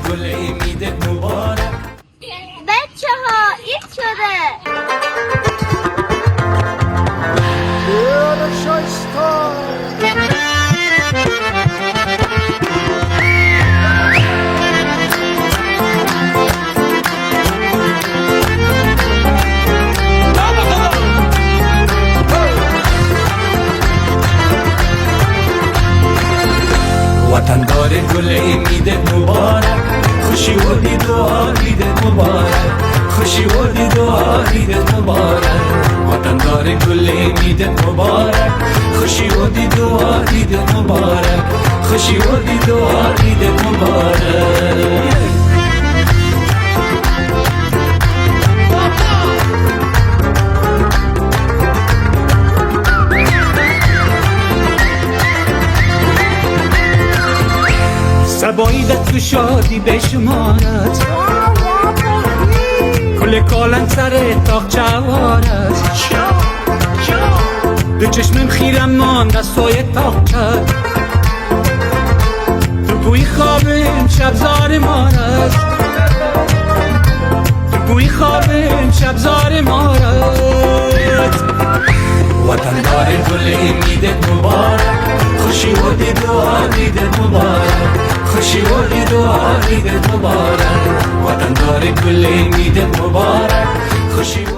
گل عیدت مبارک. بچه ها عید شده. وطن دار گل عیدت مبارک. خوشی و دید و عیدت مبارک. خوشی و دید و عیدت مبارک. وطن دار گل عیدت مبارک. خوشی و دید و عیدت مبارک. خوشی و دید و عیدت مبارک. سباییدت تو شادی بشمارد، کل کالن سر تاق چوارد. دو چشمم خیرم ماند از سایه تاق کرد، تو بوی خوابم شب زار مارد. تو بوی خوابم شب زار مارد. وطن دار گل عیدت مبارک. خوشی و دید و عیدت مبارک. خوشی و دید و عیدت مبارک. وطن دار گل عیدت مبارک. خوشی و